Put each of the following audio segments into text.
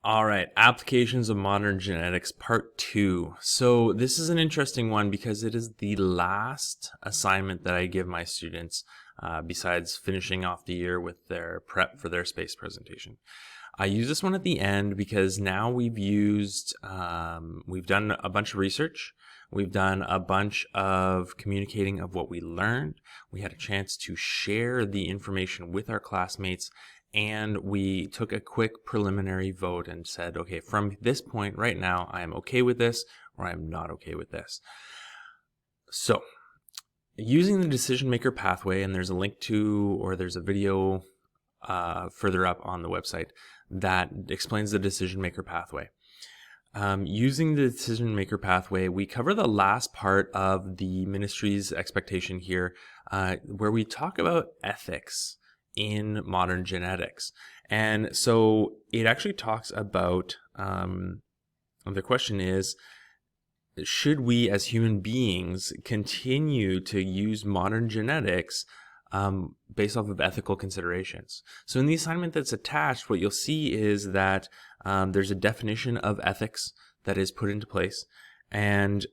All right, applications of modern genetics, part 2. So this is an interesting one because it is the last assignment that I give my students besides finishing off the year with their prep for their space presentation. I use this one at the end because now we've done a bunch of research. We've done a bunch of communicating of what we learned. We had a chance to share the information with our classmates, and we took a quick preliminary vote and said, okay, from this point right now, I am okay with this or I'm not okay with this. So using the decision maker pathway, and there's a link to, or there's a video further up on the website that explains the decision maker pathway. Using the decision maker pathway, we cover the last part of the ministry's expectation here, where we talk about ethics in modern genetics. And so it actually talks about, the question is, should we as human beings continue to use modern genetics based off of ethical considerations? So in the assignment that's attached, what you'll see is that there's a definition of ethics that is put into place. And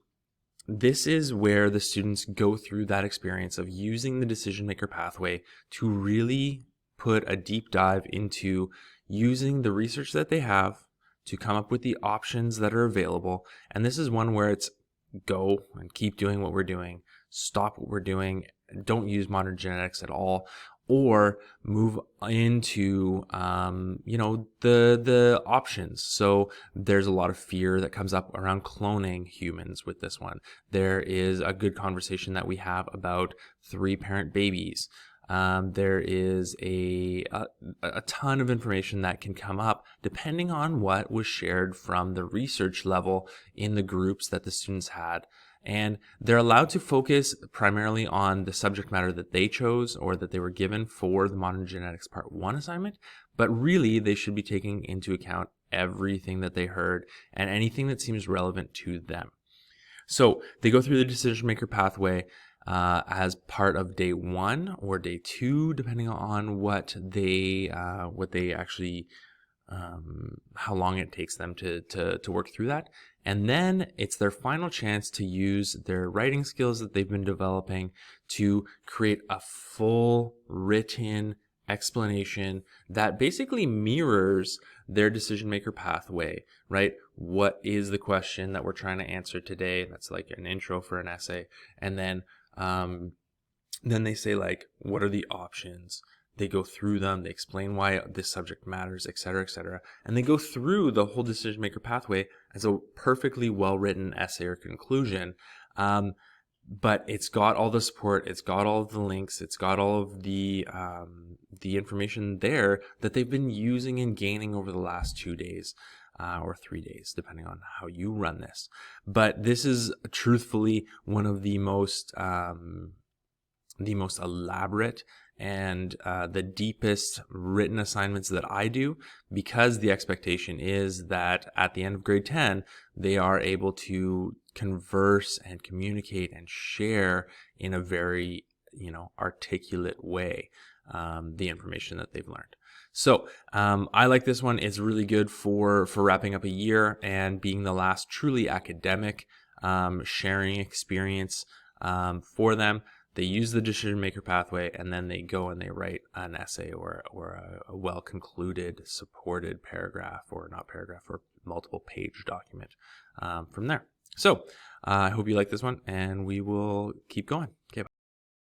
this is where the students go through that experience of using the decision maker pathway to really put a deep dive into using the research that they have to come up with the options that are available. And this is one where it's go and keep doing what we're doing, stop what we're doing, don't use modern genetics at all, or move into the options. So there's a lot of fear that comes up around cloning humans with this one. There is a good conversation that we have about 3-parent babies. There is a ton of information that can come up depending on what was shared from the research level in the groups that the students had. And they're allowed to focus primarily on the subject matter that they chose or that they were given for the Modern Genetics Part 1 assignment, but really they should be taking into account everything that they heard and anything that seems relevant to them. So they go through the decision maker pathway as part of day 1 or day 2, depending on what they actually how long it takes them to work through that. And then it's their final chance to use their writing skills that they've been developing to create a full written explanation that basically mirrors their decision maker pathway, right? What is the question that we're trying to answer today? That's like an intro for an essay. And then they say, like, what are the options? They go through them, they explain why this subject matters, etc., etc. And they go through the whole decision maker pathway as a perfectly well-written essay or conclusion. But it's got all the support, it's got all of the links, it's got all of the information there that they've been using and gaining over the last 2 days. Or 3 days, depending on how you run this. But this is truthfully one of the most elaborate and the deepest written assignments that I do, because the expectation is that at the end of grade 10, they are able to converse and communicate and share in a very, articulate way the information that they've learned. So I like this one. It's really good for wrapping up a year and being the last truly academic sharing experience for them. They use the decision maker pathway, and then they go and they write an essay or a well concluded supported paragraph, or not paragraph, or multiple page document from there. So I hope you like this one, and we will keep going.